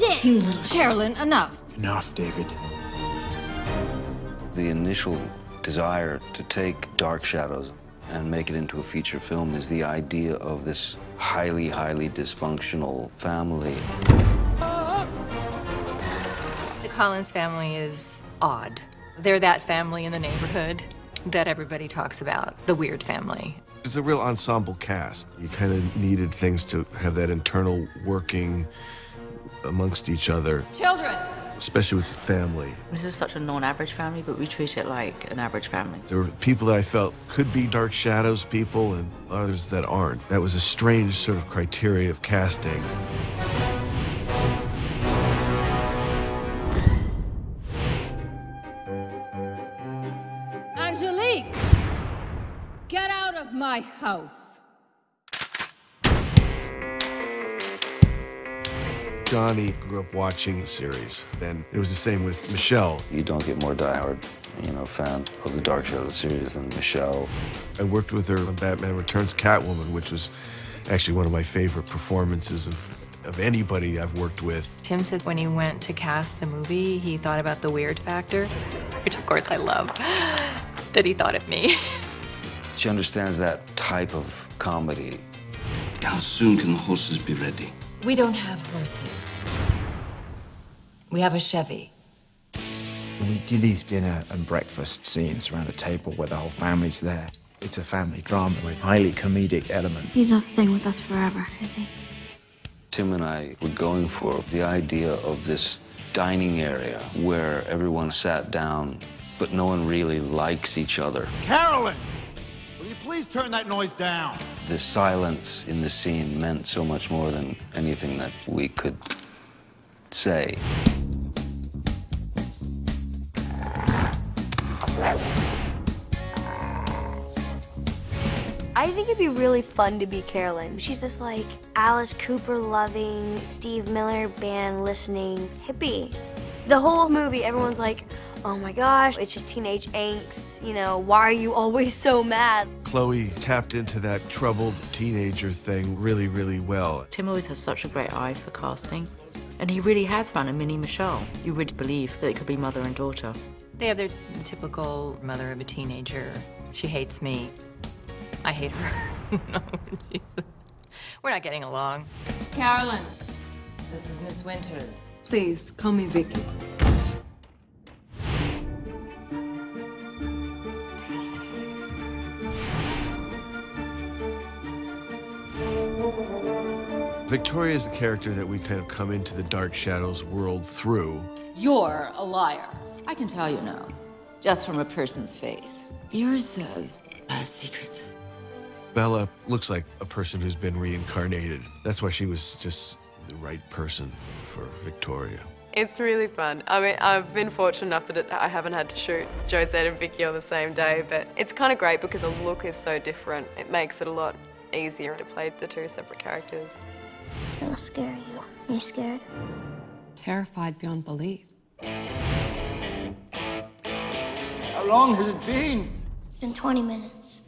it! You little Carolyn, enough. Enough, David. The initial desire to take Dark Shadows and make it into a feature film is the idea of this highly, highly dysfunctional family. The Collins family is odd. They're that family in the neighborhood that everybody talks about, the weird family. It's a real ensemble cast. You kind of needed things to have that internal working amongst each other. Children! Especially with the family. This is such a non-average family, but we treat it like an average family. There were people that I felt could be Dark Shadows people and others that aren't. That was a strange sort of criteria of casting. Angelique! Get out of my house! Johnny grew up watching the series, and it was the same with Michelle. You don't get more diehard, fan of the Dark Shadows series than Michelle. I worked with her on Batman Returns Catwoman, which was actually one of my favorite performances of anybody I've worked with. Tim said when he went to cast the movie, he thought about the weird factor, which of course I love, that he thought of me. She understands that type of comedy. How soon can the horses be ready? We don't have horses. We have a Chevy. We do these dinner and breakfast scenes around a table where the whole family's there. It's a family drama with highly comedic elements. He's not staying with us forever, is he? Tim and I were going for the idea of this dining area where everyone sat down, but no one really likes each other. Carolyn! Will you please turn that noise down? The silence in the scene meant so much more than anything that we could say. I think it'd be really fun to be Carolyn. She's this, like, Alice Cooper-loving, Steve Miller Band-listening hippie. The whole movie, everyone's like, oh my gosh, it's just teenage angst, why are you always so mad? Chloe tapped into that troubled teenager thing really, really well. Tim always has such a great eye for casting, and he really has found a mini Michelle. You really believe that it could be mother and daughter. They have their typical mother of a teenager. She hates me. I hate her. No, we're not getting along. Carolyn, this is Miss Winters. Please, call me Vicky. Victoria is the character that we kind of come into the Dark Shadows world through. You're a liar. I can tell you now, just from a person's face. Yours says, I have secrets. Bella looks like a person who's been reincarnated. That's why she was just the right person for Victoria. It's really fun. I mean, I've been fortunate enough that I haven't had to shoot Josette and Vicky on the same day, but it's kind of great because the look is so different. It makes it a lot easier to play the two separate characters. It's gonna scare you. Are you scared? Terrified beyond belief. How long has it been? It's been 20 minutes.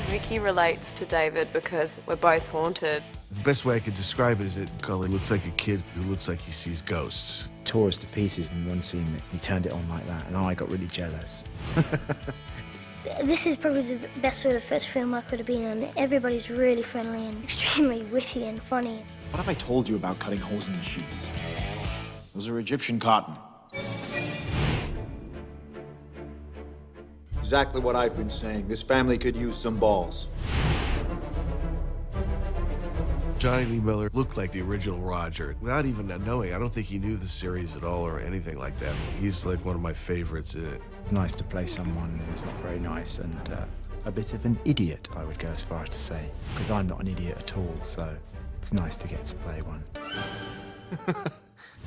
Vicky relates to David because we're both haunted. The best way I could describe it is that Cullen looks like a kid who looks like he sees ghosts. Tore us to pieces in one scene. He turned it on like that, and I got really jealous. This is probably the best sort of first film I could have been on. Everybody's really friendly and extremely witty and funny. What have I told you about cutting holes in the sheets? Those are Egyptian cotton. Exactly what I've been saying. This family could use some balls. Johnny Lee Miller looked like the original Roger. Without even knowing, I don't think he knew the series at all or anything like that. He's like one of my favorites in it. It's nice to play someone who's not very nice and a bit of an idiot, I would go as far as to say, because I'm not an idiot at all, so it's nice to get to play one.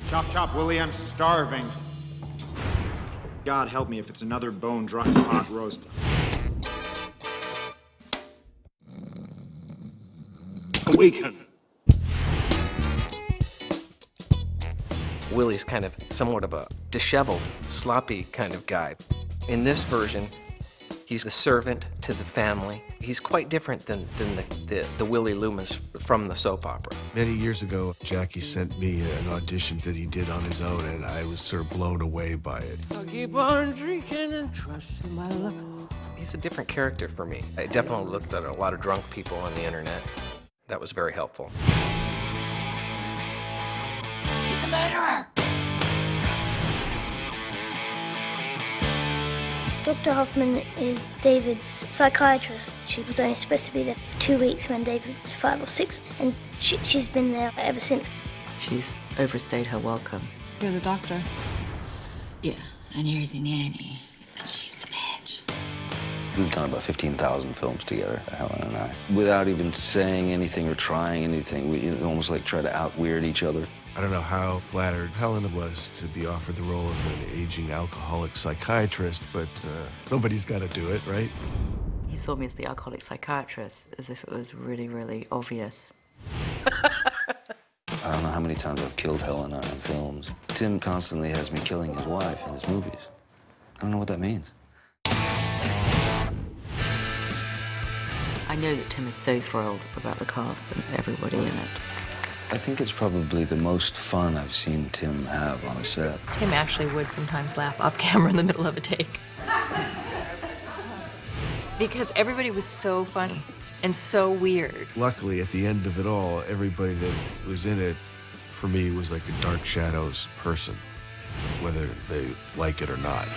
Chop, chop, Willie, I'm starving. God help me if it's another bone-dry hot roast. Awaken! Willie's kind of somewhat of a disheveled, sloppy kind of guy. In this version, he's the servant to the family. He's quite different than the Willie Loomis from the soap opera. Many years ago, Jackie sent me an audition that he did on his own, and I was sort of blown away by it. I'll keep on drinking and trusting my luck. He's a different character for me. I definitely looked at a lot of drunk people on the internet. That was very helpful. He's a murderer! Dr. Hoffman is David's psychiatrist. She was only supposed to be there for 2 weeks when David was 5 or 6, and she's been there ever since. She's overstayed her welcome. You're the doctor. Yeah, and you're the nanny. And she's the bitch. We've done about 15,000 films together, Helen and I. Without even saying anything or trying anything, we almost like try to out-weird each other. I don't know how flattered Helen was to be offered the role of an aging alcoholic psychiatrist, but somebody's got to do it, right? He saw me as the alcoholic psychiatrist, as if it was really, really obvious. I don't know how many times I've killed Helena in films. Tim constantly has me killing his wife in his movies. I don't know what that means. I know that Tim is so thrilled about the cast and everybody in it. I think it's probably the most fun I've seen Tim have on a set. Tim actually would sometimes laugh off camera in the middle of a take. Because everybody was so funny and so weird. Luckily, at the end of it all, everybody that was in it, for me, was like a Dark Shadows person, whether they like it or not.